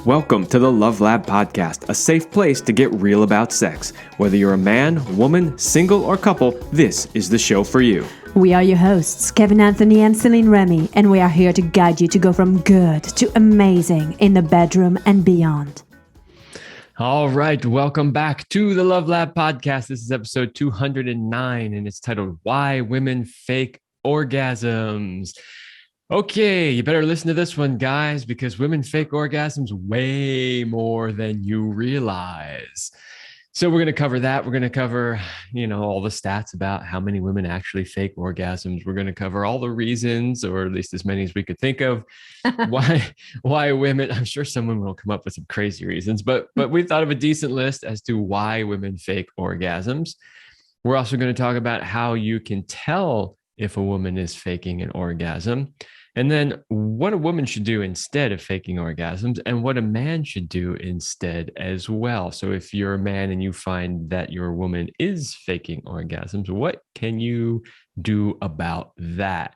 Welcome to the Love Lab Podcast, a safe place to get real about sex. Whether you're a man, woman, single, or couple, this is the show for you. We are your hosts, Kevin Anthony and Céline Remy, and we are here to guide you to go from good to amazing in the bedroom and beyond. All right, welcome back to the Love Lab Podcast. This is episode 209, and it's titled Why Women Fake Orgasms. Okay, you better listen to this one, guys, because women fake orgasms way more than you realize. So we're going to cover that. We're going to cover, all the stats about how many women actually fake orgasms. We're going to cover all the reasons, or at least as many as we could think of, why women. I'm sure someone will come up with some crazy reasons, but we thought of a decent list as to why women fake orgasms. We're also going to talk about how you can tell if a woman is faking an orgasm. And then what a woman should do instead of faking orgasms, and what a man should do instead as well. So if you're a man and you find that your woman is faking orgasms, what can you do about that?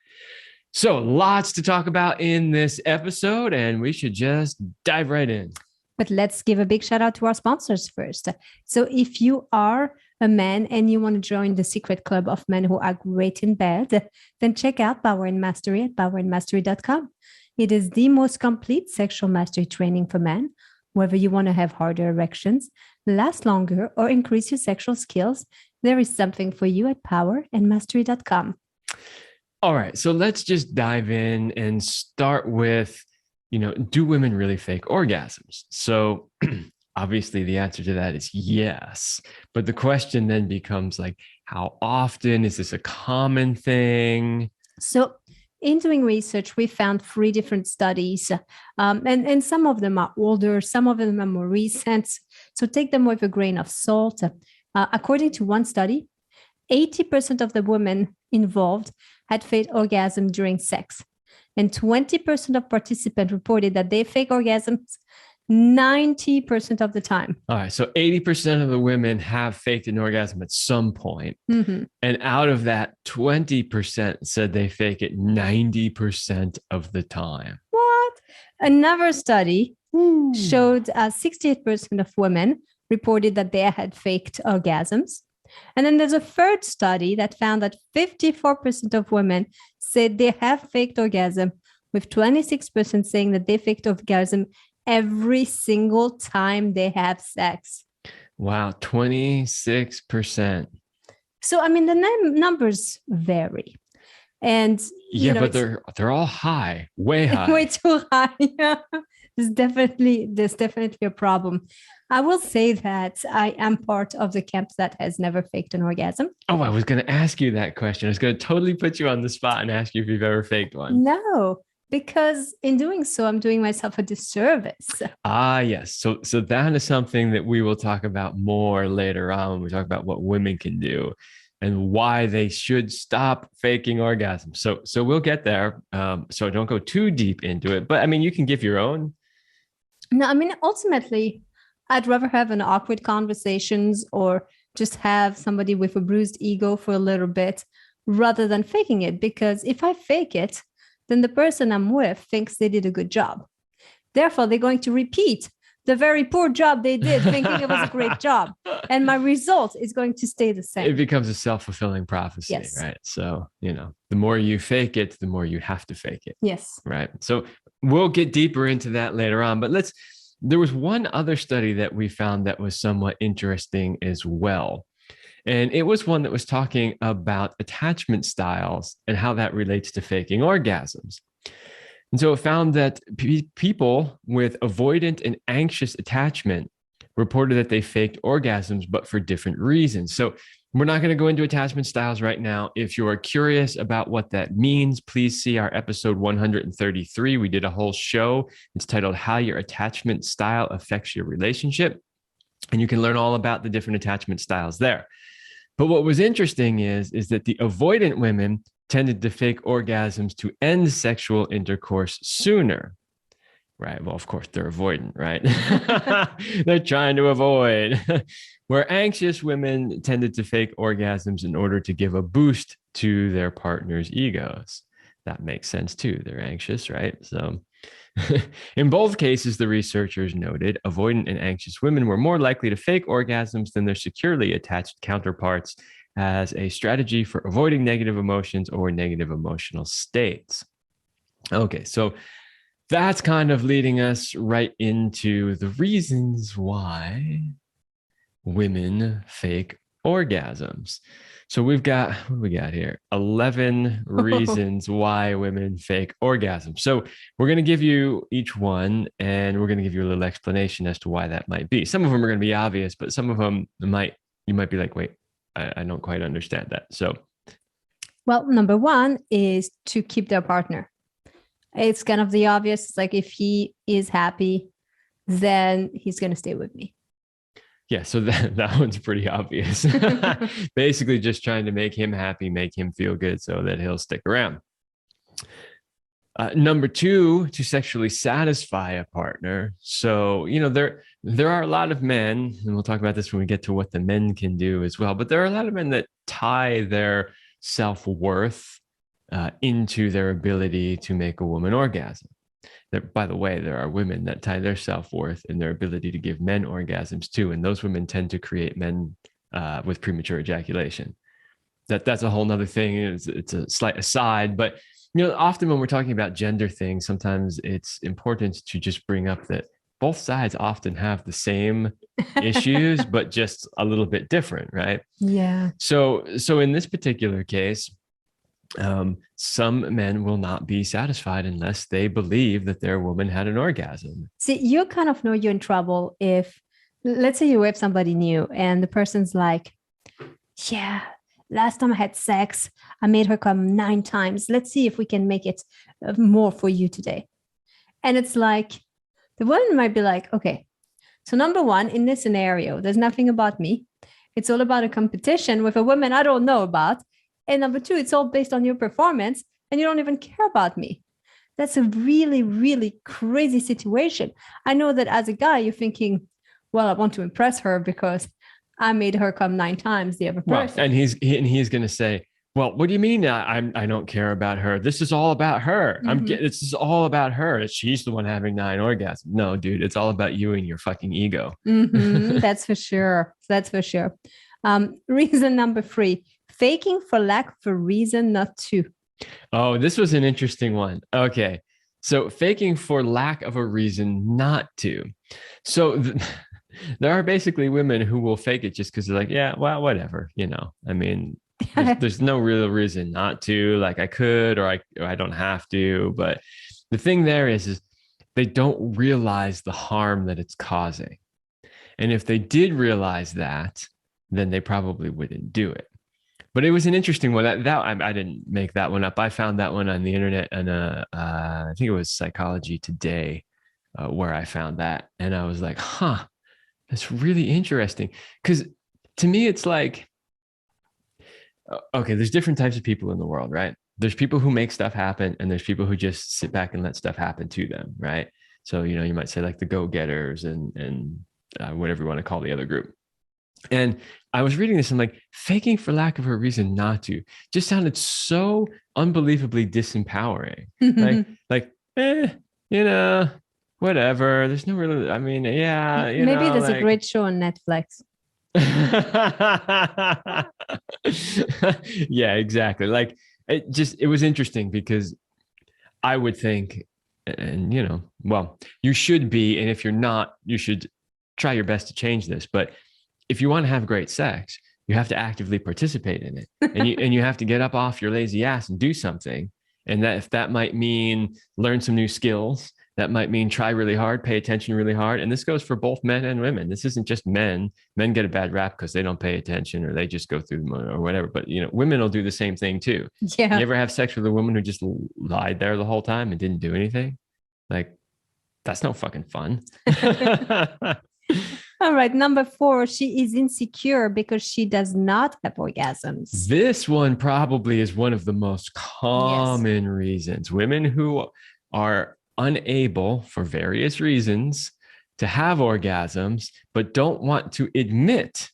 So lots to talk about in this episode, and we should just dive right in. But let's give a big shout out to our sponsors first. So if you are a man and you want to join the secret club of men who are great in bed, then check out Power and Mastery at powerandmastery.com. It is the most complete sexual mastery training for men. Whether you want to have harder erections, last longer, or increase your sexual skills, there is something for you at powerandmastery.com. All right, so let's just dive in and start with, do women really fake orgasms? So obviously the answer to that is yes. But the question then becomes how often? Is this a common thing? So in doing research, we found 3 different studies, and some of them are older, some of them are more recent. So take them with a grain of salt. According to one study, 80% of the women involved had faked orgasm during sex. And 20% of participants reported that they fake orgasms 90% of the time. All right. So 80% of the women have faked an orgasm at some point. Mm-hmm. And out of that, 20% said they fake it 90% of the time. What? Another study showed 68% of women reported that they had faked orgasms. And then there's a third study that found that 54% of women said they have faked orgasm, with 26% saying that they faked orgasm every single time they have sex. Wow, 26%. So, the numbers vary. And but they're all high, way high. Way too high. Yeah. There's definitely a problem. I will say that I am part of the camp that has never faked an orgasm. Oh, I was going to ask you that question. I was going to totally put you on the spot and ask you if you've ever faked one. No, because in doing so, I'm doing myself a disservice. Ah, yes. So that is something that we will talk about more later on when we talk about what women can do and why they should stop faking orgasms. So we'll get there. So don't go too deep into it. But you can give your own. No, ultimately, I'd rather have an awkward conversations or just have somebody with a bruised ego for a little bit rather than faking it. Because if I fake it, then the person I'm with thinks they did a good job. Therefore, they're going to repeat the very poor job they did, thinking it was a great job. And my result is going to stay the same. It becomes a self-fulfilling prophecy, yes. Right? So, the more you fake it, the more you have to fake it. Yes. Right. So we'll get deeper into that later on. But there was one other study that we found that was somewhat interesting as well. And it was one that was talking about attachment styles and how that relates to faking orgasms. And so it found that people with avoidant and anxious attachment reported that they faked orgasms, but for different reasons. So we're not going to go into attachment styles right now. If you are curious about what that means, please see our episode 133. We did a whole show. It's titled How Your Attachment Style Affects Your Relationship. And you can learn all about the different attachment styles there. But what was interesting is that the avoidant women tended to fake orgasms to end sexual intercourse sooner. Right. Well, of course, they're avoidant, right? They're trying to avoid. Where anxious women tended to fake orgasms in order to give a boost to their partner's egos. That makes sense too. They're anxious, right? So In both cases, the researchers noted avoidant and anxious women were more likely to fake orgasms than their securely attached counterparts as a strategy for avoiding negative emotions or negative emotional states. Okay, so that's kind of leading us right into the reasons why women fake orgasms. So we've got, what do we got here? 11 reasons why women fake orgasms. So we're going to give you each one and we're going to give you a little explanation as to why that might be. Some of them are going to be obvious, but some of them you might be like, wait, I don't quite understand that. So, well, number one is to keep their partner. It's kind of the obvious. It's like if he is happy, then he's going to stay with me. Yeah, so that one's pretty obvious. Basically just trying to make him happy, make him feel good so that he'll stick around. Number two, to sexually satisfy a partner. So, there are a lot of men, and we'll talk about this when we get to what the men can do as well, but there are a lot of men that tie their self-worth into their ability to make a woman orgasm. By the way, there are women that tie their self-worth in their ability to give men orgasms too. And those women tend to create men with premature ejaculation. That's a whole nother thing. It's a slight aside, but often when we're talking about gender things, sometimes it's important to just bring up that both sides often have the same issues, but just a little bit different, right? Yeah. So in this particular case, some men will not be satisfied unless they believe that their woman had an orgasm. See, you kind of know you're in trouble if, let's say you have somebody new and the person's like, yeah, last time I had sex, I made her come 9 times. Let's see if we can make it more for you today. And it's like, the woman might be like, okay, so number one, in this scenario, there's nothing about me. It's all about a competition with a woman I don't know about. And number two, it's all based on your performance and you don't even care about me. That's a really, really crazy situation. I know that as a guy, you're thinking, well, I want to impress her because I made her come 9 times the other person. Well, and he's going to say, well, what do you mean I don't care about her? This is all about her. This is all about her. She's the one having 9 orgasms. No, dude, it's all about you and your fucking ego. That's for sure. That's for sure. Reason number 3, faking for lack of a reason not to. Oh, this was an interesting one. Okay. So faking for lack of a reason not to. So there are basically women who will fake it just because they're like, yeah, well, whatever, I mean, there's no real reason not to, like I could, or I don't have to. But the thing there is they don't realize the harm that it's causing. And if they did realize that, then they probably wouldn't do it. But it was an interesting one. I didn't make that one up. I found that one on the internet, and I think it was Psychology Today where I found that, and I was like, "Huh, that's really interesting." Because to me, it's like, okay, there's different types of people in the world, right? There's people who make stuff happen, and there's people who just sit back and let stuff happen to them, right? So you might say like the go-getters and whatever you want to call the other group. And I was reading this and like, faking for lack of a reason not to just sounded so unbelievably disempowering. Whatever. There's no really, I mean, yeah. Maybe there's a great show on Netflix. Yeah, exactly. Like it was interesting because I would think, and well, you should be, and if you're not, you should try your best to change this. But if you want to have great sex, you have to actively participate in it, and you have to get up off your lazy ass and do something. And that if that might mean learn some new skills, that might mean try really hard, pay attention really hard. And this goes for both men and women. This isn't just men. Men get a bad rap because they don't pay attention or they just go through them or whatever. But women will do the same thing too. Yeah. You ever have sex with a woman who just lied there the whole time and didn't do anything? Like, that's no fucking fun. All right. Number 4, she is insecure because she does not have orgasms. This one probably is one of the most common reasons. Women who are unable for various reasons to have orgasms, but don't want to admit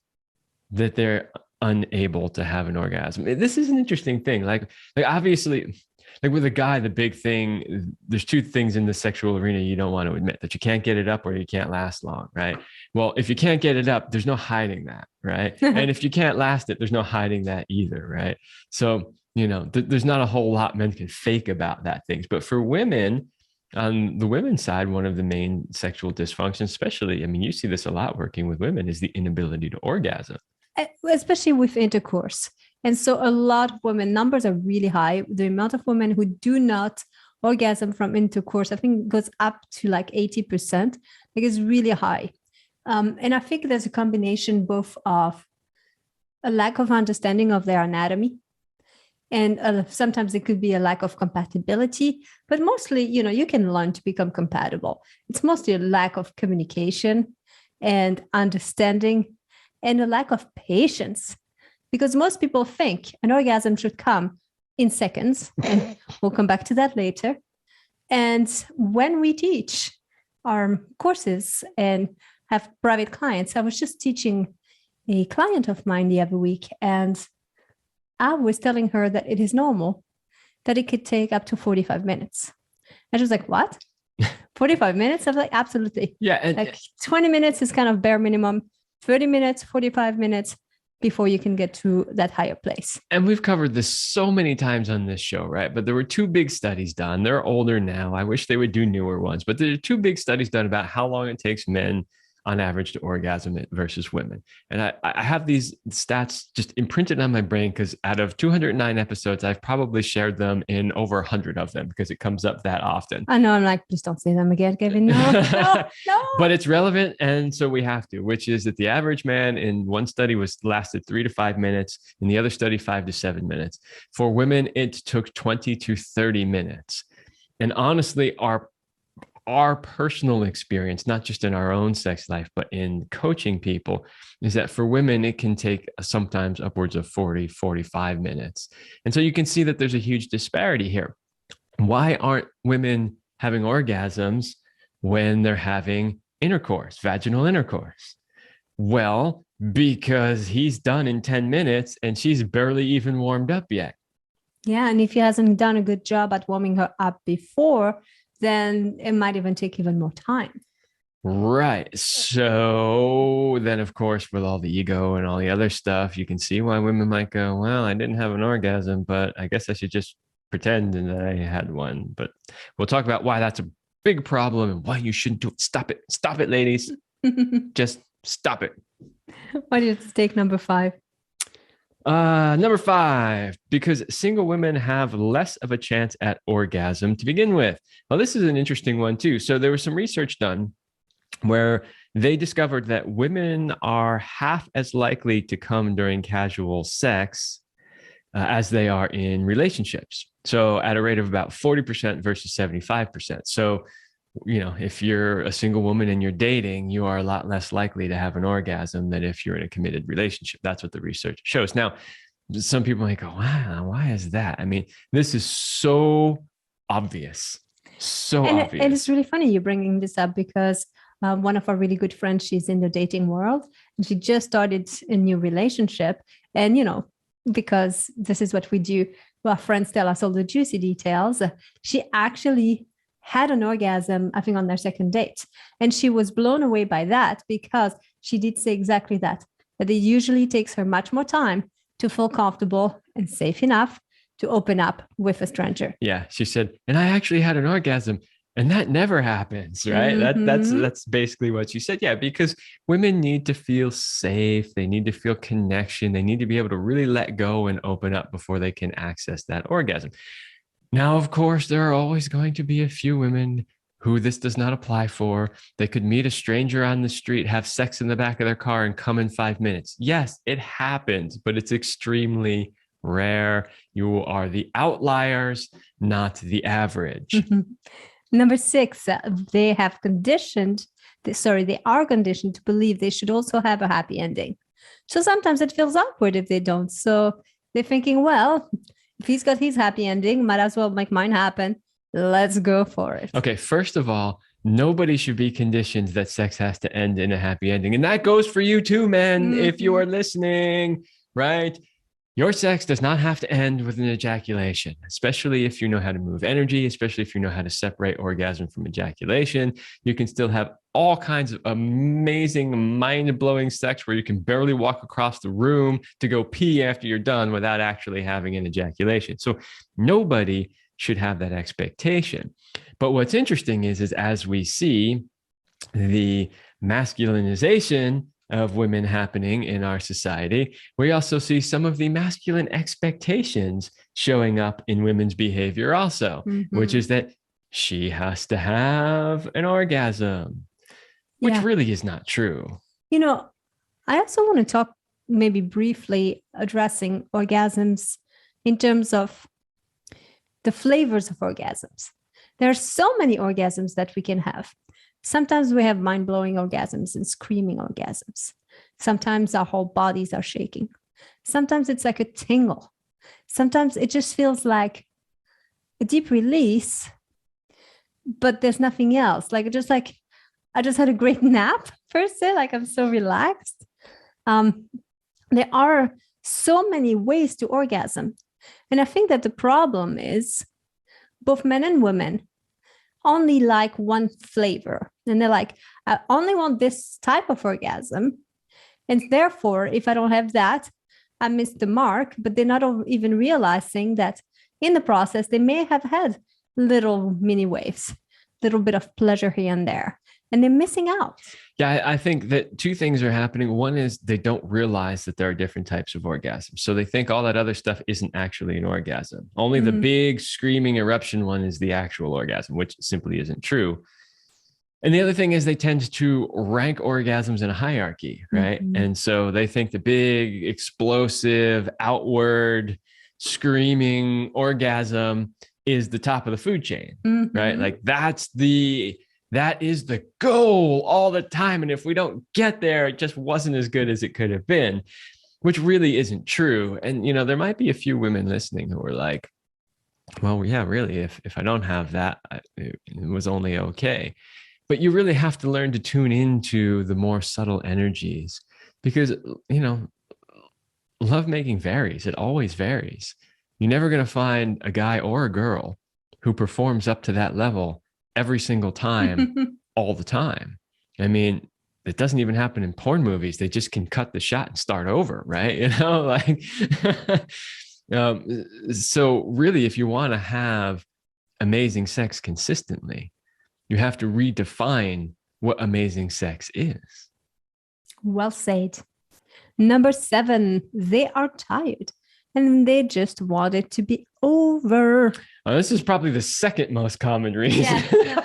that they're unable to have an orgasm. This is an interesting thing. Like obviously, Like with a guy, the big thing, there's two things in the sexual arena you don't want to admit: that you can't get it up or you can't last long, right? Well, if you can't get it up, there's no hiding that, right? And if you can't last it, there's no hiding that either, right? So, there's not a whole lot men can fake about that things. But for women, on the women's side, one of the main sexual dysfunctions, especially, I mean, you see this a lot working with women, is the inability to orgasm. Especially with intercourse. And so a lot of women, numbers are really high. The amount of women who do not orgasm from intercourse, I think goes up to like 80%. Like it's really high. And I think there's a combination both of a lack of understanding of their anatomy, and sometimes it could be a lack of compatibility, but mostly, you can learn to become compatible. It's mostly a lack of communication and understanding and a lack of patience, because most people think an orgasm should come in seconds, and we'll come back to that later. And when we teach our courses and have private clients, I was just teaching a client of mine the other week, and I was telling her that it is normal that it could take up to 45 minutes. And she was like, what? 45 minutes? I was like, absolutely. Yeah. And like 20 minutes is kind of bare minimum, 30 minutes, 45 minutes before you can get to that higher place. And we've covered this so many times on this show, right? But there were two big studies done. They're older now. I wish they would do newer ones, but there are two big studies done about how long it takes men on average to orgasm versus women. And I have these stats just imprinted on my brain because out of 209 episodes, I've probably shared them in over 100 of them because it comes up that often. I know. I'm like, please don't say them again, Kevin. No. But it's relevant. And so we have to, which is that the average man in one study lasted 3 to 5 minutes. In the other study, 5 to 7 minutes. For women, it took 20 to 30 minutes. And honestly, our personal experience, not just in our own sex life, but in coaching people, is that for women, it can take sometimes upwards of 40, 45 minutes. And so you can see that there's a huge disparity here. Why aren't women having orgasms when they're having intercourse, vaginal intercourse? Well, because he's done in 10 minutes and she's barely even warmed up yet. Yeah. And if he hasn't done a good job at warming her up before, then it might even take even more time. Right. So then, of course, with all the ego and all the other stuff, you can see why women might go, well, I didn't have an orgasm, but I guess I should just pretend that I had one. But we'll talk about why that's a big problem and why you shouldn't do it. Stop it. Stop it, ladies. Just stop it. What is take number 5? Number 5, because single women have less of a chance at orgasm to begin with. Well, this is an interesting one too. So there was some research done where they discovered that women are half as likely to come during casual sex as they are in relationships. So at a rate of about 40% versus 75%. So, if you're a single woman and you're dating, you are a lot less likely to have an orgasm than if you're in a committed relationship. That's what the research shows. Now, some people might go, wow, why is that? I mean, this is so obvious. So obvious. And it's really funny you bringing this up because one of our really good friends, she's in the dating world and she just started a new relationship. And, because this is what we do, our friends tell us all the juicy details. She actually had an orgasm, I think, on their second date. And she was blown away by that because she did say exactly that it usually takes her much more time to feel comfortable and safe enough to open up with a stranger. Yeah, she said, and I actually had an orgasm, and that never happens, right? Mm-hmm. That's basically what she said. Yeah, because women need to feel safe. They need to feel connection. They need to be able to really let go and open up before they can access that orgasm. Now, of course, there are always going to be a few women who this does not apply for. They could meet a stranger on the street, have sex in the back of their car, and come in 5 minutes. Yes, it happens, but it's extremely rare. You are the outliers, not the average. Mm-hmm. Number 6, they are conditioned to believe they should also have a happy ending. So sometimes it feels awkward if they don't. So they're thinking, well, if he's got his happy ending, might as well make mine happen. Let's go for it. Okay, first of all, nobody should be conditioned that sex has to end in a happy ending. And that goes for you too, man, if you are listening, right? Your sex does not have to end with an ejaculation, especially if you know how to move energy, especially if you know how to separate orgasm from ejaculation. You can still have all kinds of amazing, mind-blowing sex where you can barely walk across the room to go pee after you're done without actually having an ejaculation. So nobody should have that expectation. But what's interesting is as we see the masculinization of women happening in our society, we also see some of the masculine expectations showing up in women's behavior also, which is that she has to have an orgasm, which really is not true. You know, I also want to talk maybe briefly addressing orgasms in terms of the flavors of orgasms. There are so many orgasms that we can have. Sometimes we have mind-blowing orgasms and screaming orgasms. Sometimes our whole bodies are shaking. Sometimes it's like a tingle. Sometimes it just feels like a deep release, but there's nothing else. Like I just had a great nap per se, like I'm so relaxed. There are so many ways to orgasm. And I think that the problem is both men and women only like one flavor. And they're like, I only want this type of orgasm. And therefore, if I don't have that, I missed the mark. But they're not even realizing that in the process, they may have had little mini waves, little bit of pleasure here and there, and they're missing out. Yeah, I think that two things are happening. One is they don't realize that there are different types of orgasms. So they think all that other stuff isn't actually an orgasm. Only the big screaming eruption one is the actual orgasm, which simply isn't true. And the other thing is they tend to rank orgasms in a hierarchy, right? And so they think the big, explosive, outward, screaming orgasm is the top of the food chain, right? Like that is the goal all the time. And if we don't get there, it just wasn't as good as it could have been, which really isn't true. And, you know, there might be a few women listening who are like, well, yeah, really, if I don't have that, it was only okay. But you really have to learn to tune into the more subtle energies because, you know, lovemaking varies. It always varies. You're never going to find a guy or a girl who performs up to that level every single time, all the time. I mean, it doesn't even happen in porn movies. They just can cut the shot and start over, right? You know, like, so really, if you want to have amazing sex consistently, you have to redefine what amazing sex is. Well said. Number 7, they are tired and they just want it to be over. This is probably the second most common reason. Yeah.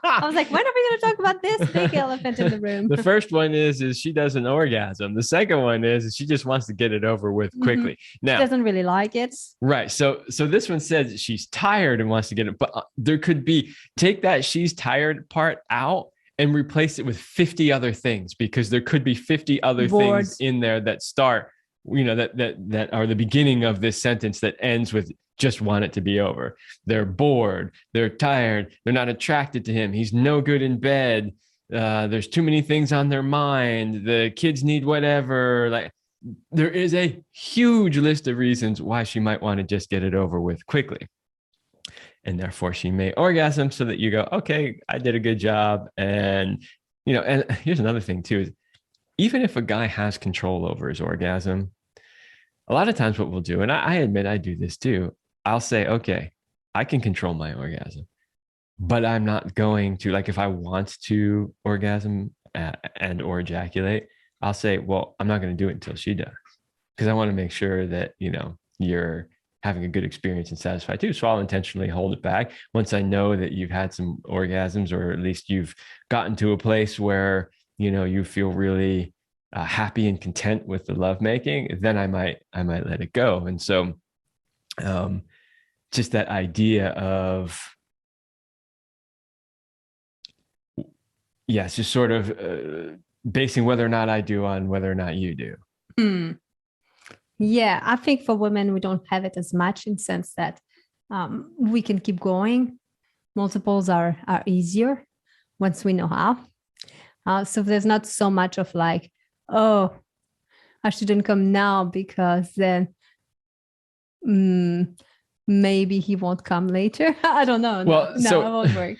I was like, when are we going to talk about this big elephant in the room? The first one is she doesn't orgasm. The second one is she just wants to get it over with quickly. Now, she doesn't really like it. Right. So this one says she's tired and wants to get it, but there could be, take that she's tired part out and replace it with 50 other things, because there could be 50 other things in there that start, you know, that are the beginning of this sentence that ends with just want it to be over. They're bored. They're tired. They're not attracted to him. He's no good in bed. There's too many things on their mind. The kids need whatever. Like, there is a huge list of reasons why she might want to just get it over with quickly. And therefore she may orgasm so that you go, okay, I did a good job. And, you know, and here's another thing too, is even if a guy has control over his orgasm, a lot of times what we'll do, and I admit I do this too, I'll say, okay, I can control my orgasm, but I'm not going to, like, if I want to orgasm and or ejaculate, I'll say, well, I'm not going to do it until she does, because I want to make sure that, you know, you're having a good experience and satisfied too. So I'll intentionally hold it back. Once I know that you've had some orgasms, or at least you've gotten to a place where, you know, you feel really happy and content with the lovemaking, then I might let it go. And so just that idea of, yes, just sort of basing whether or not I do on whether or not you do. Yeah, I think for women, we don't have it as much, in the sense that we can keep going. Multiples are easier once we know how. So there's not so much of like, oh, I shouldn't come now because then Maybe he won't come later. I don't know. Well, No, it won't work.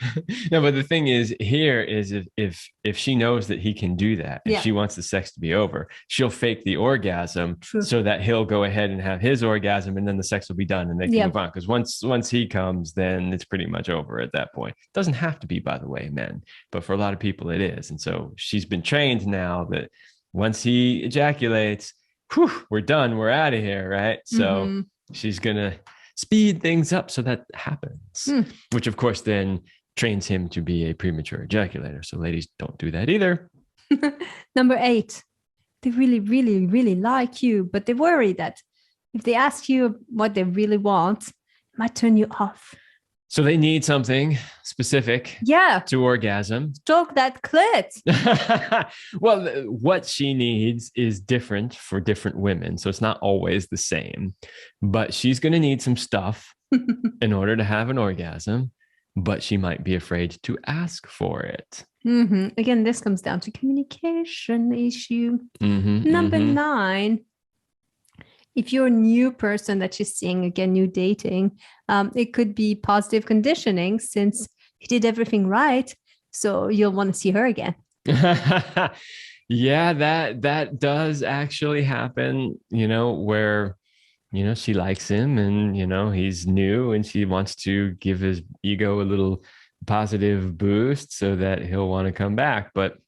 no, but the thing is here is if she knows that he can do that, if Yeah. she wants the sex to be over, she'll fake the orgasm True. so that he'll go ahead and have his orgasm, and then the sex will be done and they can Yeah. move on. Because once he comes, then it's pretty much over at that point. It doesn't have to be, by the way, men, but for a lot of people it is. And so she's been trained now that once he ejaculates, whew, we're done, we're out of here, right? So she's gonna speed things up so that happens, which of course then trains him to be a premature ejaculator. So ladies, don't do that either. Number 8, they really, really, really like you, but they worry that if they ask you what they really want, it might turn you off. So they need something specific to orgasm. Stroke that clit. Well, what she needs is different for different women. So it's not always the same, but she's going to need some stuff in order to have an orgasm, but she might be afraid to ask for it. Again, this comes down to communication issue. Number 9, if you're a new person that she's seeing, again, new dating, it could be positive conditioning since you did everything right. So you'll want to see her again. Yeah, that does actually happen, where, she likes him and, he's new and she wants to give his ego a little positive boost so that he'll want to come back. But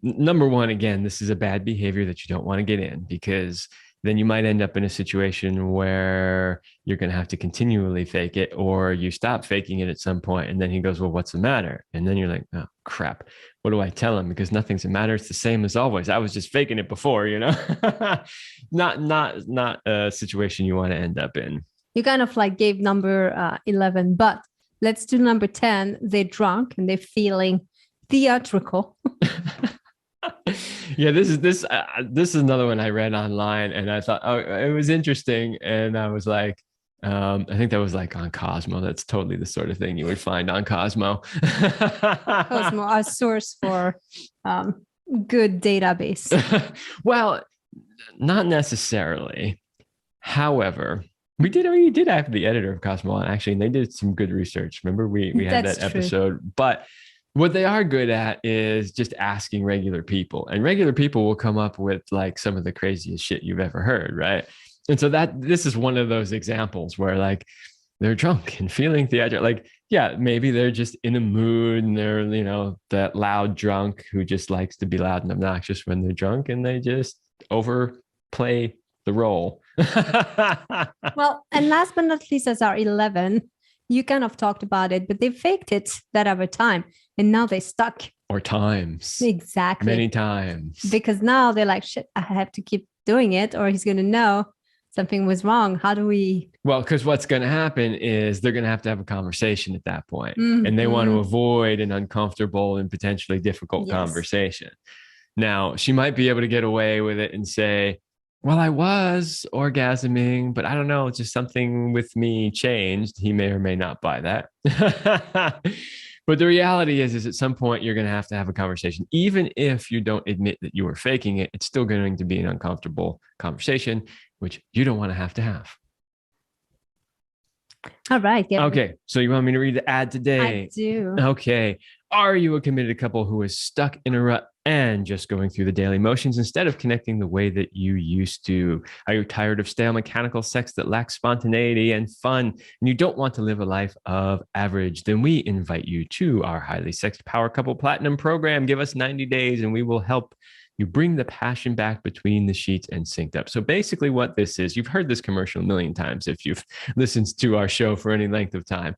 number one, again, this is a bad behavior that you don't want to get in, because then you might end up in a situation where you're going to have to continually fake it, or you stop faking it at some point. And then he goes, well, what's the matter? And then you're like, oh, crap. What do I tell him? Because nothing's the matter. It's the same as always. I was just faking it before, not a situation you want to end up in. You kind of like gave number 11, but let's do number 10. They're drunk and they're feeling theatrical. Yeah, this is another one I read online, and I thought, oh, it was interesting, and I was like, I think that was like on Cosmo. That's totally the sort of thing you would find on Cosmo. Cosmo, a source for good database. Well, not necessarily. However, we did have the editor of Cosmo on, actually, and they did some good research. Remember, we had that episode, true. But what they are good at is just asking regular people, and regular people will come up with like some of the craziest shit you've ever heard, right? And so this is one of those examples where like they're drunk and feeling theatrical. Like, yeah, maybe they're just in a mood and they're, that loud drunk who just likes to be loud and obnoxious when they're drunk, and they just overplay the role. Well, and last but not least, as our 11, you kind of talked about it, but they faked it that other time. And now they're stuck. Or times. Exactly. Many times. Because now they're like, shit, I have to keep doing it, or he's going to know something was wrong. How do we? Well, because what's going to happen is they're going to have a conversation at that point. And they want to avoid an uncomfortable and potentially difficult conversation. Now, she might be able to get away with it and say, well, I was orgasming, but I don't know, just something with me changed. He may or may not buy that. But the reality is at some point you're going to have a conversation. Even if you don't admit that you were faking it, it's still going to be an uncomfortable conversation, which you don't want to have. All right. Yeah. Okay. So you want me to read the ad today? I do. Okay. Are you a committed couple who is stuck in a rut and just going through the daily motions instead of connecting the way that you used to? Are you tired of stale mechanical sex that lacks spontaneity and fun, and you don't want to live a life of average? Then we invite you to our highly sexed Power Couple Platinum program. Give us 90 days and we will help you bring the passion back between the sheets and synced up. So basically what this is, you've heard this commercial a million times if you've listened to our show for any length of time.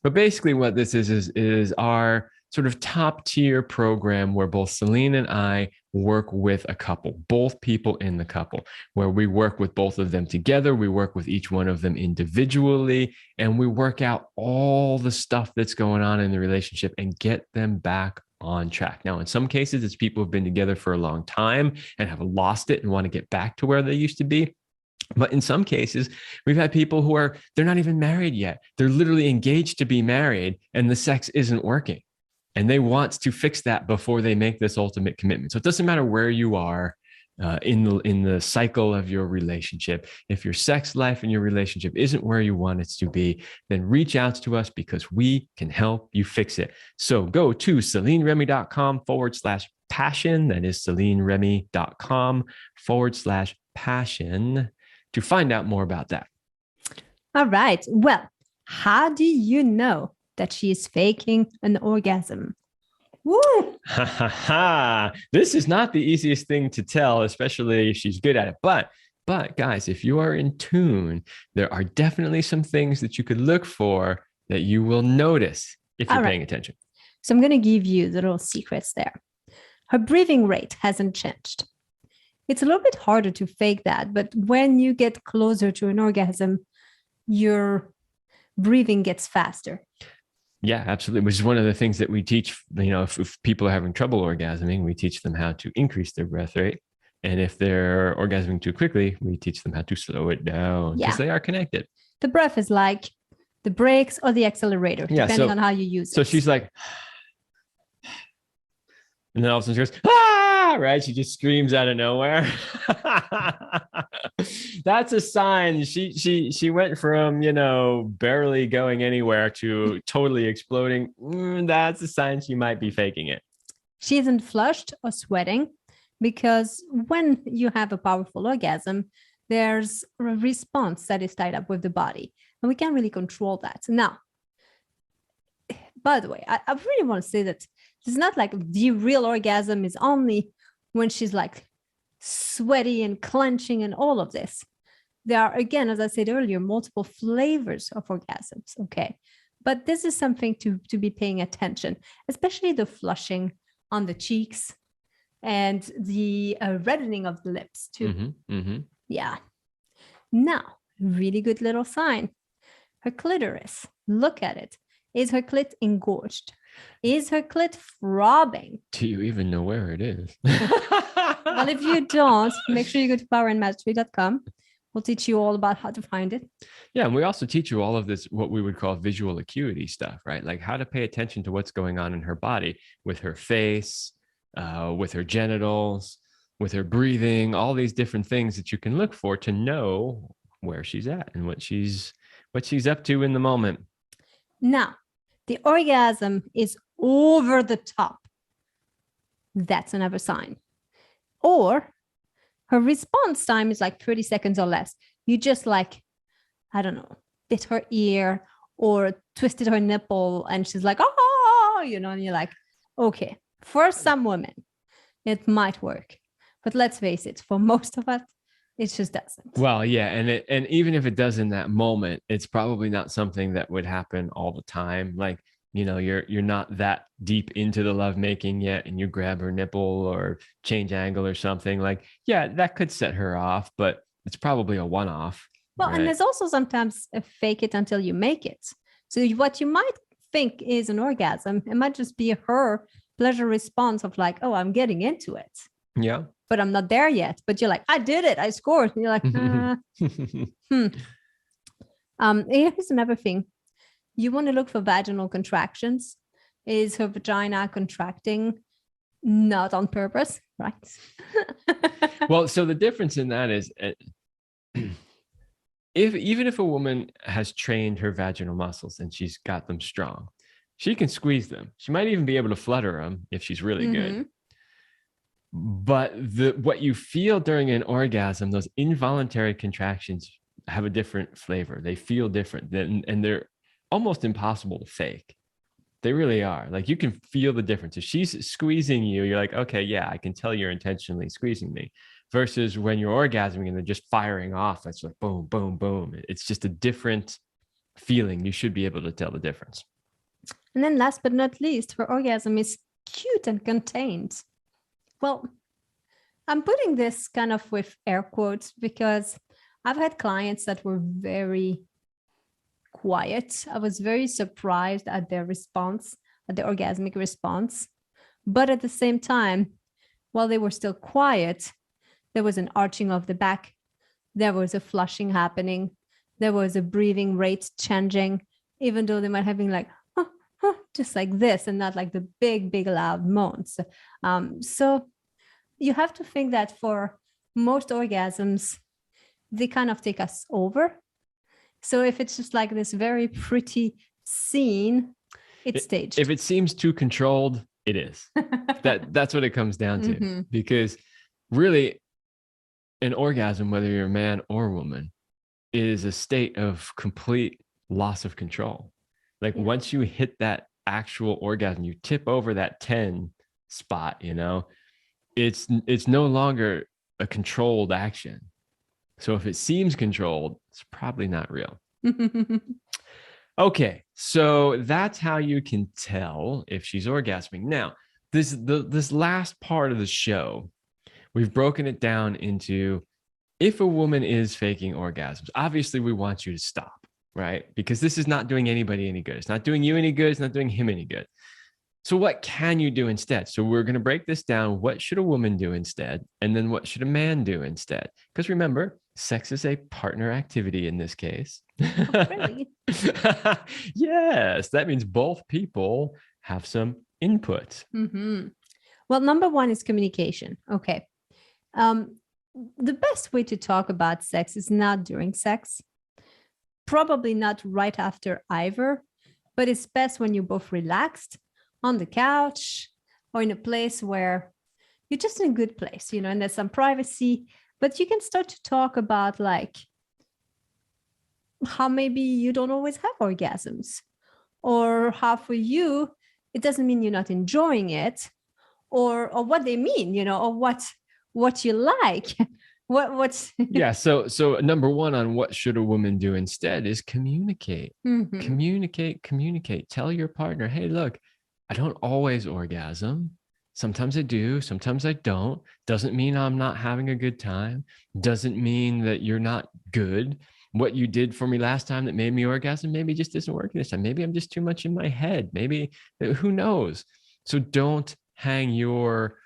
But basically what this is our sort of top tier program where both Céline and I work with a couple, both people in the couple, where we work with both of them together. We work with each one of them individually, and we work out all the stuff that's going on in the relationship and get them back on track. Now, in some cases, it's people who've been together for a long time and have lost it and want to get back to where they used to be. But in some cases, we've had people who they're not even married yet. They're literally engaged to be married and the sex isn't working. And they want to fix that before they make this ultimate commitment. So it doesn't matter where you are. in the cycle of your relationship. If your sex life and your relationship isn't where you want it to be, then reach out to us because we can help you fix it. So go to CelineRemy.com/passion. That is CelineRemy.com/passion to find out more about that. All right. Well, how do you know that she is faking an orgasm? Woo! This is not the easiest thing to tell, especially if she's good at it. But guys, if you are in tune, there are definitely some things that you could look for that you will notice if you're paying attention. So I'm going to give you the little secrets there. Her breathing rate hasn't changed. It's a little bit harder to fake that, but when you get closer to an orgasm, your breathing gets faster. Yeah, absolutely. Which is one of the things that we teach, if people are having trouble orgasming, we teach them how to increase their breath rate. And if they're orgasming too quickly, we teach them how to slow it down because they are connected. The breath is like the brakes or the accelerator, depending on how you use it. So she's like, and then all of a sudden she goes, ah, right? She just screams out of nowhere. That's a sign. She went from, barely going anywhere to totally exploding. That's a sign she might be faking it. She isn't flushed or sweating because when you have a powerful orgasm, there's a response that is tied up with the body, and we can't really control that. Now, by the way, I really want to say that it's not like the real orgasm is only when she's like sweaty and clenching and all of this. There are, again, as I said earlier, multiple flavors of orgasms. Okay. But this is something to be paying attention, especially the flushing on the cheeks and the reddening of the lips too. Mm-hmm, mm-hmm. Yeah. Now, really good little sign. Her clitoris, look at it. Is her clit engorged? Is her clit throbbing? Do you even know where it is? Well, if you don't, make sure you go to powerandmastery.com. We'll teach you all about how to find it. Yeah, and we also teach you all of this, what we would call visual acuity stuff, right? Like how to pay attention to what's going on in her body with her face, with her genitals, with her breathing, all these different things that you can look for to know where she's at and what she's up to in the moment. Now, the orgasm is over the top. That's another sign. Or her response time is like 30 seconds or less. You just like, I don't know, bit her ear or twisted her nipple and she's like, oh, and you're like, okay, for some women, it might work. But let's face it, for most of us, it just doesn't. Well, yeah. And even if it does in that moment, it's probably not something that would happen all the time. Like, you're not that deep into the lovemaking yet, and you grab her nipple or change angle or something. Like, yeah, that could set her off, but it's probably a one-off. Well, right? And there's also sometimes a fake it until you make it. So what you might think is an orgasm, it might just be her pleasure response of like, oh, I'm getting into it. Yeah. But I'm not there yet. But you're like, I did it. I scored. And you're like, Here's another thing. You want to look for vaginal contractions. Is her vagina contracting? Not on purpose, right? Well, so the difference in that is even if a woman has trained her vaginal muscles and she's got them strong, she can squeeze them. She might even be able to flutter them if she's really good. But what you feel during an orgasm, those involuntary contractions have a different flavor. They feel different, and they're almost impossible to fake. They really are. Like, you can feel the difference. If she's squeezing you, you're like, okay, yeah, I can tell you're intentionally squeezing me. Versus when you're orgasming and they're just firing off, it's like boom, boom, boom. It's just a different feeling. You should be able to tell the difference. And then last but not least, her orgasm is cute and contained. Well, I'm putting this kind of with air quotes because I've had clients that were very quiet. I was very surprised at their response, at the orgasmic response. But at the same time, while they were still quiet, there was an arching of the back. There was a flushing happening. There was a breathing rate changing, even though they might have been like, just like this and not like the big, big, loud moans. So you have to think that for most orgasms, they kind of take us over. So if it's just like this very pretty scene, it's staged. If it seems too controlled, it is. That's what it comes down to. Because really, an orgasm, whether you're a man or woman, is a state of complete loss of control. Like once you hit that actual orgasm, you tip over that 10 spot, you know, it's no longer a controlled action. So if it seems controlled, it's probably not real. Okay, so that's how you can tell if she's orgasming. Now, this last part of the show, we've broken it down into if a woman is faking orgasms, obviously we want you to stop, right? Because this is not doing anybody any good. It's not doing you any good. It's not doing him any good. So what can you do instead? So we're going to break this down. What should a woman do instead? And then what should a man do instead? Because remember, sex is a partner activity in this case. Oh, really? Yes, that means both people have some input. Well, number one is communication. Okay. The best way to talk about sex is not during sex, probably not right after either, but it's best when you're both relaxed on the couch or in a place where you're just in a good place, you know, and there's some privacy, but you can start to talk about like how maybe you don't always have orgasms, or how for you, it doesn't mean you're not enjoying it, or what they mean, you know, or what you like. What's Yeah, so number one on what should a woman do instead is communicate. Communicate. Tell your partner, hey, look, I don't always orgasm. Sometimes I do, sometimes I don't. Doesn't mean I'm not having a good time. Doesn't mean that you're not good. What you did for me last time that made me orgasm maybe just isn't working this time. Maybe I'm just too much in my head. Maybe, who knows? So don't hang your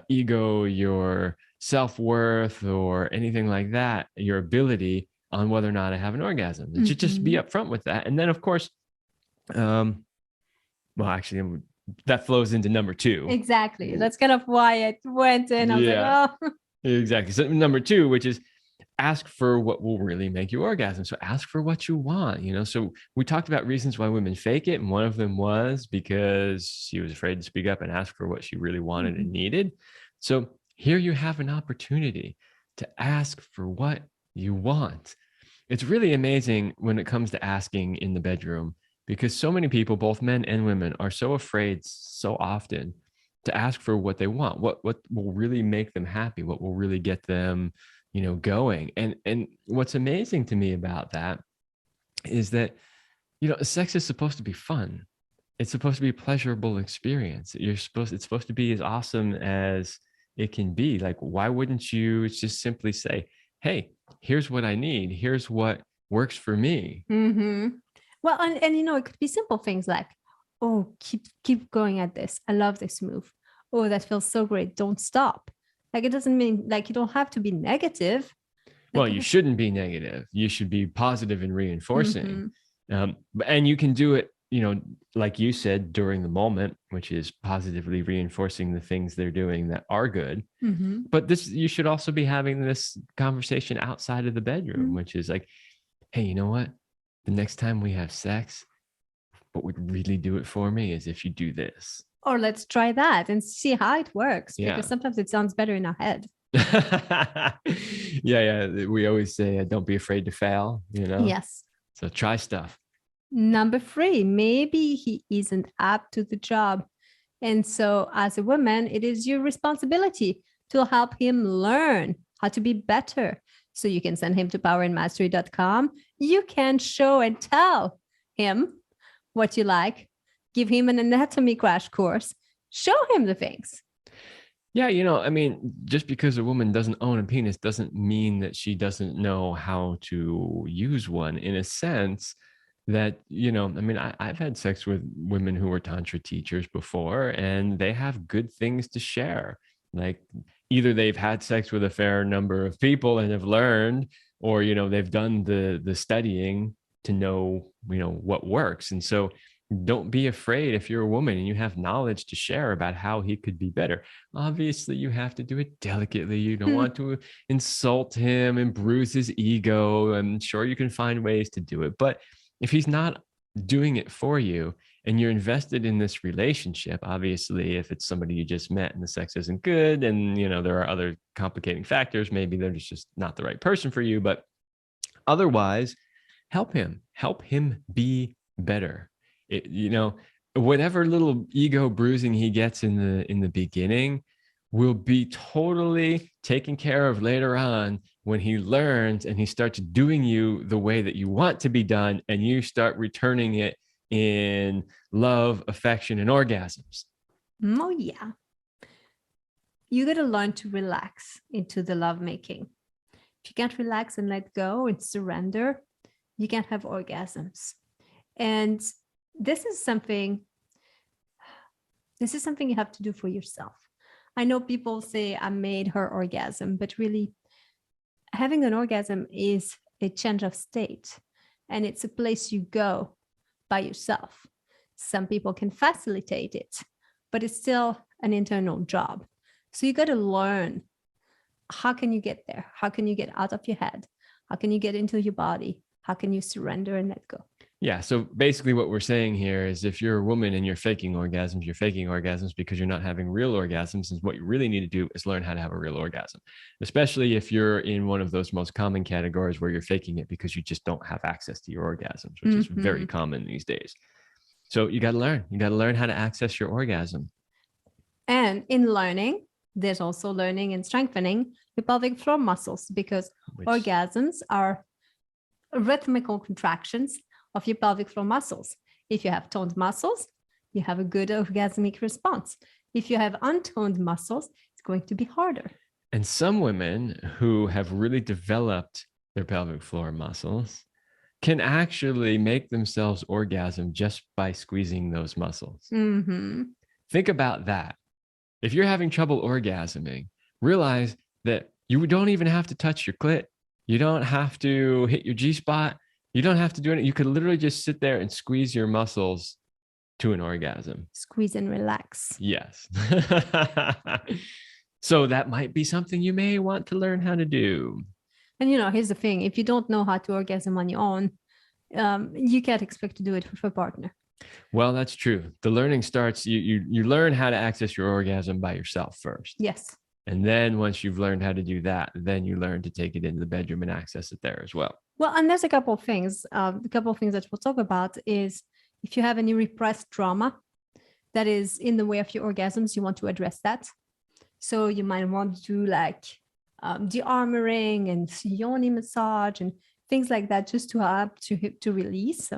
ego, your self-worth, or anything like that, your ability on whether or not I have an orgasm. Just be upfront with that. And then of course, well, actually that flows into number two. Exactly. That's kind of why it went in. I was like, oh. Exactly. So number two, which is ask for what will really make you orgasm. So ask for what you want, you know. So we talked about reasons why women fake it, and one of them was because she was afraid to speak up and ask for what she really wanted and needed. So here you have an opportunity to ask for what you want. It's really amazing when it comes to asking in the bedroom, because so many people, both men and women, are so afraid so often to ask for what they want, what will really make them happy, what will really get them, you know, going. And what's amazing to me about that is that, you know, sex is supposed to be fun. It's supposed to be a pleasurable experience. It's supposed to be as awesome as it can be. Like, why wouldn't you just simply say, hey, here's what I need. Here's what works for me. Well, and you know, it could be simple things like, oh, keep going at this. I love this move. Oh, that feels so great. Don't stop. Like, it doesn't mean like you don't have to be negative. Well, you shouldn't be negative. You should be positive and reinforcing. And you can do it, you know, like you said, during the moment, which is positively reinforcing the things they're doing that are good. But you should also be having this conversation outside of the bedroom, which is like, hey, you know what? The next time we have sex, what would really do it for me is if you do this. Or let's try that and see how it works. Because sometimes it sounds better in our head. Yeah. We always say, don't be afraid to fail, you know? Yes. So try stuff. Number 3, maybe he isn't up to the job. And so as a woman, it is your responsibility to help him learn how to be better. So you can send him to powerandmastery.com. You can show and tell him what you like, give him an anatomy crash course, show him the things. Yeah, you know, I mean, just because a woman doesn't own a penis doesn't mean that she doesn't know how to use one, in a sense that, you know, I mean, I've had sex with women who were Tantra teachers before, and they have good things to share. Like, either they've had sex with a fair number of people and have learned, or, you know, they've done the studying to know, you know, what works. And so don't be afraid if you're a woman and you have knowledge to share about how he could be better. Obviously, you have to do it delicately. You don't want to insult him and bruise his ego. I'm sure you can find ways to do it. But if he's not doing it for you and you're invested in this relationship, obviously, if it's somebody you just met and the sex isn't good and, there are other complicating factors, maybe they're just not the right person for you. But otherwise, help him be better. Whatever little ego bruising he gets in the beginning will be totally taken care of later on when he learns and he starts doing you the way that you want to be done, and you start returning it in love, affection, and orgasms. Oh, yeah. You got to learn to relax into the lovemaking. If you can't relax and let go and surrender, you can't have orgasms. And this is something you have to do for yourself. I know people say I made her orgasm, but really having an orgasm is a change of state, and it's a place you go by yourself. Some people can facilitate it, but it's still an internal job. So you got to learn, how can you get there? How can you get out of your head? How can you get into your body? How can you surrender and let go? Yeah. So basically what we're saying here is if you're a woman and you're faking orgasms because you're not having real orgasms. And what you really need to do is learn how to have a real orgasm, especially if you're in one of those most common categories where you're faking it because you just don't have access to your orgasms, which is very common these days. So you got to learn how to access your orgasm. And in learning, there's also learning and strengthening the pelvic floor muscles, because orgasms are rhythmical contractions of your pelvic floor muscles. If you have toned muscles, you have a good orgasmic response. If you have untoned muscles, it's going to be harder. And some women who have really developed their pelvic floor muscles can actually make themselves orgasm just by squeezing those muscles. Think about that. If you're having trouble orgasming, realize that you don't even have to touch your clit. You don't have to hit your G-spot. You don't have to do anything. You could literally just sit there and squeeze your muscles to an orgasm. Squeeze and relax. Yes. So that might be something you may want to learn how to do. And here's the thing. If you don't know how to orgasm on your own, you can't expect to do it with a partner. Well, that's true. The learning starts, you learn how to access your orgasm by yourself first. Yes. And then once you've learned how to do that, then you learn to take it into the bedroom and access it there as well. Well, and there's a couple of things. The couple of things that we'll talk about is if you have any repressed trauma that is in the way of your orgasms, you want to address that. So you might want to de-armoring and yoni massage and things like that, just to help to release.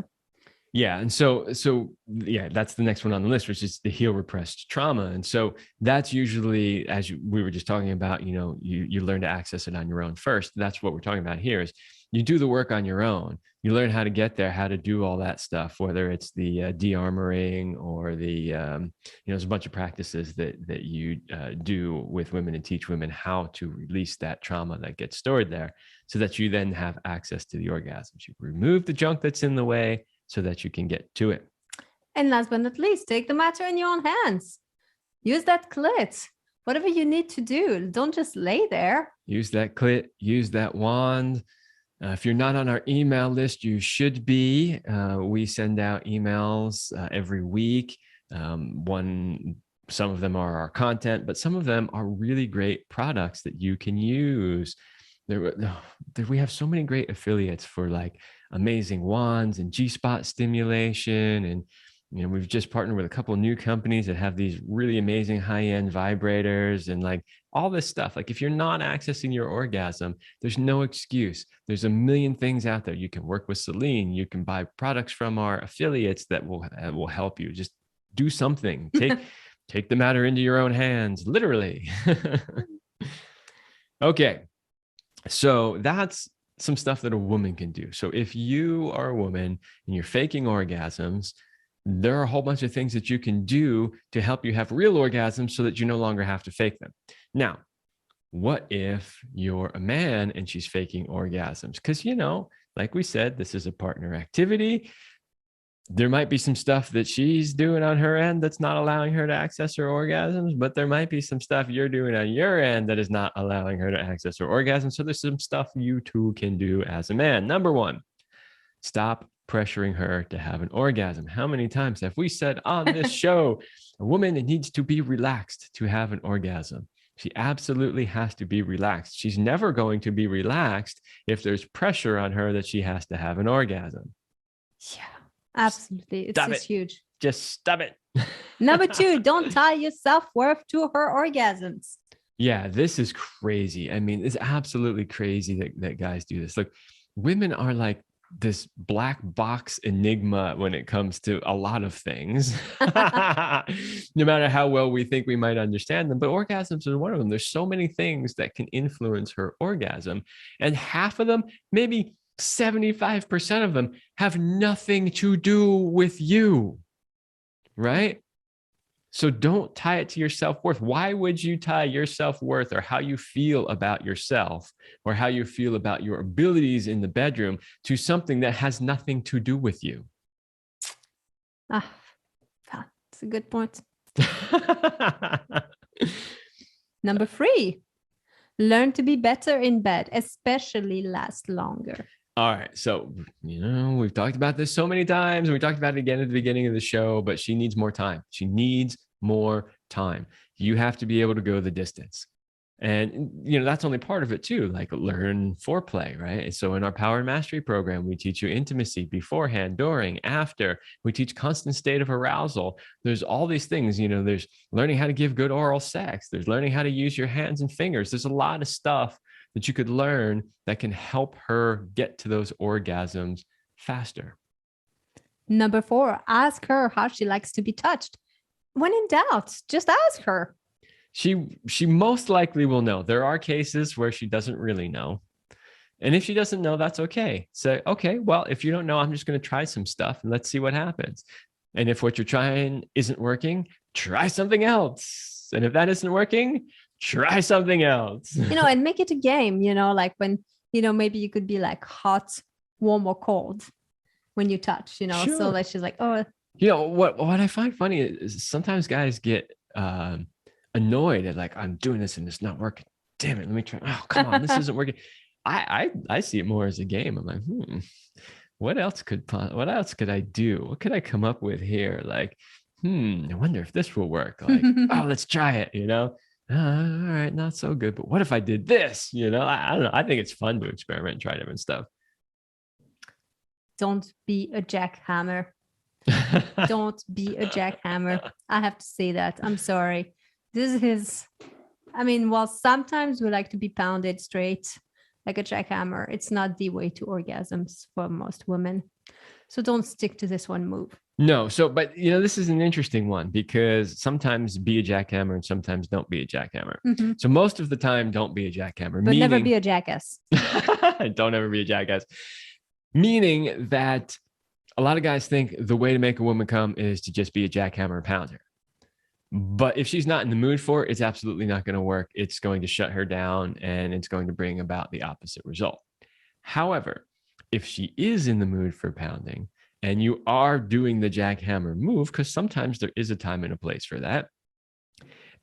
Yeah. And so yeah, that's the next one on the list, which is the heal repressed trauma. And so that's usually, as we were just talking about, you learn to access it on your own first. That's what we're talking about here is you do the work on your own. You learn how to get there, how to do all that stuff, whether it's the de-armoring or the, there's a bunch of practices that you do with women and teach women how to release that trauma that gets stored there so that you then have access to the orgasms. You remove the junk that's in the way so that you can get to it. And last but not least, take the matter in your own hands. Use that clit. Whatever you need to do, don't just lay there. Use that clit, use that wand. If you're not on our email list, you should be. We send out emails every week. Some of them are our content, but some of them are really great products that you can use. We have so many great affiliates for like amazing wands and G-spot stimulation. And, we've just partnered with a couple of new companies that have these really amazing high-end vibrators and like all this stuff. Like if you're not accessing your orgasm, there's no excuse. There's a million things out there. You can work with Céline. You can buy products from our affiliates that will help you. Just do something. Take the matter into your own hands, literally. Okay. So that's some stuff that a woman can do. So if you are a woman and you're faking orgasms, there are a whole bunch of things that you can do to help you have real orgasms so that you no longer have to fake them. Now, what if you're a man and she's faking orgasms? Because, like we said, this is a partner activity. there might be some stuff that she's doing on her end that's not allowing her to access her orgasms, but there might be some stuff you're doing on your end that is not allowing her to access her orgasms. So there's some stuff you too can do as a man. Number one, stop pressuring her to have an orgasm. How many times have we said on this show, a woman needs to be relaxed to have an orgasm? She absolutely has to be relaxed. She's never going to be relaxed if there's pressure on her that she has to have an orgasm. Yeah, absolutely. It's huge. Just stop it. Number two, don't tie your self-worth to her orgasms. Yeah, this is crazy. I mean, it's absolutely crazy that guys do this. Look, women are like this black box enigma when it comes to a lot of things, no matter how well we think we might understand them. But orgasms are one of them. There's so many things that can influence her orgasm. And half of them, maybe 75% of them, have nothing to do with you, right? So don't tie it to your self-worth. Why would you tie your self-worth or how you feel about yourself or how you feel about your abilities in the bedroom to something that has nothing to do with you? That's a good point. Number three, learn to be better in bed, especially last longer. All right. So, we've talked about this so many times, and we talked about it again at the beginning of the show, but she needs more time. She needs more time. You have to be able to go the distance. And, that's only part of it too, like learn foreplay, right? So in our Power and Mastery program, we teach you intimacy beforehand, during, after. We teach constant state of arousal. There's all these things, there's learning how to give good oral sex. There's learning how to use your hands and fingers. There's a lot of stuff that you could learn that can help her get to those orgasms faster. Number four, ask her how she likes to be touched. When in doubt, just ask her. She most likely will know. There are cases where she doesn't really know. And if she doesn't know, that's okay. Say, okay, well, if you don't know, I'm just going to try some stuff and let's see what happens. And if what you're trying isn't working, try something else. And if that isn't working, try something else. And make it a game, like when, maybe you could be like hot, warm, or cold when you touch, Sure. So like she's like, oh. What I find funny is sometimes guys get annoyed at like, I'm doing this and it's not working. Damn it, let me try. Oh, come on, this isn't working. I see it more as a game. I'm like, what else could I do? What could I come up with here? Like, I wonder if this will work. Like, oh, let's try it, all right, not so good. But what if I did this? I don't know. I think it's fun to experiment and try different stuff. Don't be a jackhammer. Don't be a jackhammer. I have to say that. I'm sorry. While sometimes we like to be pounded straight like a jackhammer, it's not the way to orgasms for most women. So don't stick to this one move. No. So, but this is an interesting one because sometimes be a jackhammer and sometimes don't be a jackhammer. Mm-hmm. So most of the time, don't be a jackhammer. But never be a jackass. Don't ever be a jackass. Meaning that a lot of guys think the way to make a woman come is to just be a jackhammer and pound her. But if she's not in the mood for it, it's absolutely not going to work. It's going to shut her down and it's going to bring about the opposite result. However, if she is in the mood for pounding and you are doing the jackhammer move, because sometimes there is a time and a place for that,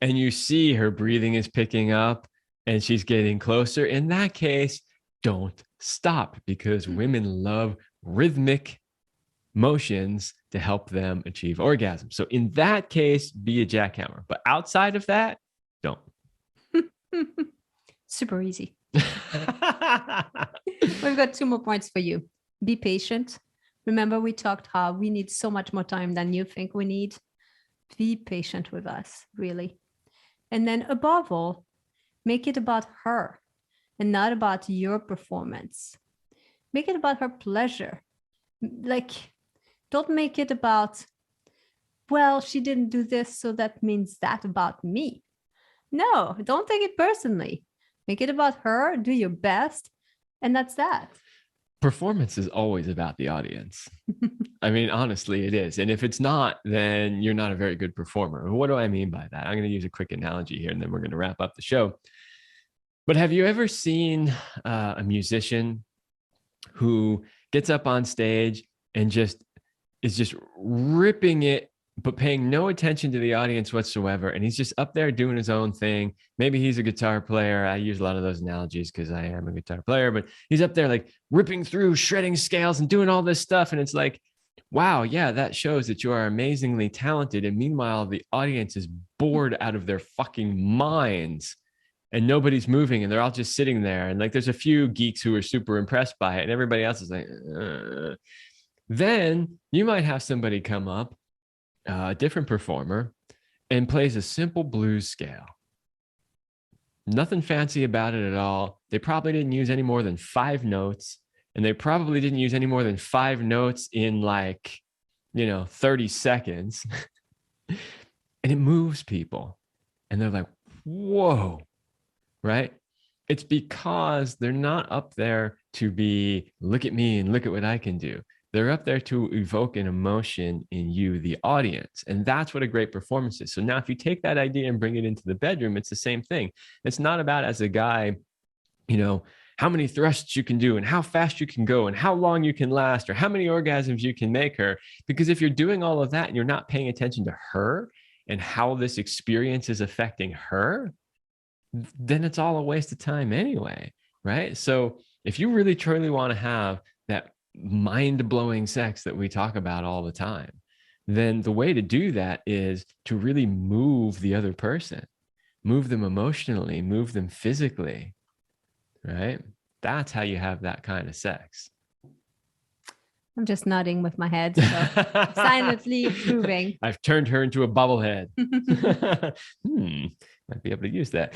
and you see her breathing is picking up and she's getting closer, in that case, don't stop, because women love rhythmic motions to help them achieve orgasm. So in that case, be a jackhammer. But outside of that, don't. Super easy. We've got 2 more points for you. Be patient. Remember, we talked how we need so much more time than you think we need. Be patient with us, really. And then above all, make it about her and not about your performance. Make it about her pleasure. Like, don't make it about, well, she didn't do this, so that means that about me. No, don't take it personally. Make it about her, do your best, and that's that. Performance is always about the audience. I mean, honestly, it is. And if it's not, then you're not a very good performer. What do I mean by that? I'm going to use a quick analogy here, and then we're going to wrap up the show. But have you ever seen a musician who gets up on stage and just is just ripping it, but paying no attention to the audience whatsoever. And he's just up there doing his own thing. Maybe he's a guitar player. I use a lot of those analogies because I am a guitar player, but he's up there like ripping through, shredding scales and doing all this stuff. And it's like, wow, yeah, that shows that you are amazingly talented. And meanwhile, the audience is bored out of their fucking minds and nobody's moving and they're all just sitting there. And like, there's a few geeks who are super impressed by it and everybody else is like, Then you might have somebody come up, a different performer, and plays a simple blues scale. Nothing fancy about it at all. They probably didn't use any more than 5 notes, and they probably didn't use any more than 5 notes in 30 seconds. And it moves people. And they're like, whoa, right? It's because they're not up there to be, look at me and look at what I can do. They're up there to evoke an emotion in you, the audience. And that's what a great performance is. So now if you take that idea and bring it into the bedroom, it's the same thing. It's not about, as a guy, how many thrusts you can do and how fast you can go and how long you can last or how many orgasms you can make her. Because if you're doing all of that and you're not paying attention to her and how this experience is affecting her, then it's all a waste of time anyway, right? So if you really truly want to have that mind-blowing sex that we talk about all the time, then the way to do that is to really move the other person, move them emotionally, move them physically, right? That's how you have that kind of sex. I'm just nodding with my head, so silently approving. I've turned her into a bubblehead. Might be able to use that.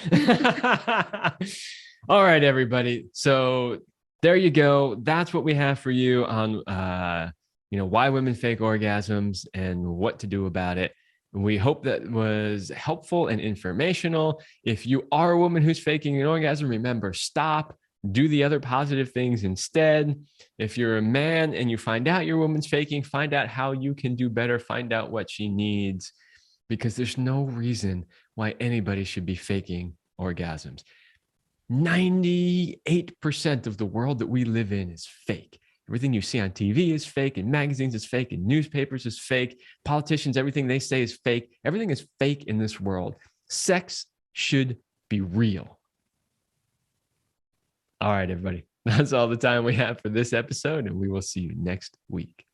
All right, everybody. So there you go. That's what we have for you on, why women fake orgasms and what to do about it. We hope that was helpful and informational. If you are a woman who's faking an orgasm, remember, stop. Do the other positive things instead. If you're a man and you find out your woman's faking, find out how you can do better. Find out what she needs, because there's no reason why anybody should be faking orgasms. 98% of the world that we live in is fake. Everything you see on TV is fake, and magazines is fake, and newspapers is fake. Politicians, everything they say is fake. Everything is fake in this world. Sex should be real. All right, everybody. That's all the time we have for this episode, and we will see you next week.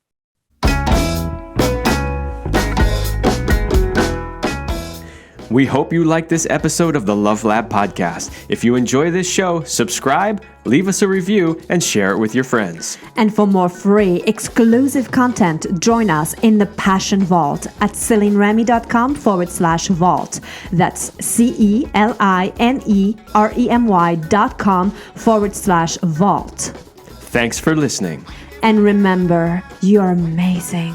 We hope you liked this episode of the Love Lab podcast. If you enjoy this show, subscribe, leave us a review, and share it with your friends. And for more free, exclusive content, join us in the Passion Vault at CelineRemy.com/vault. That's CelineRemy.com/vault. Thanks for listening. And remember, you're amazing.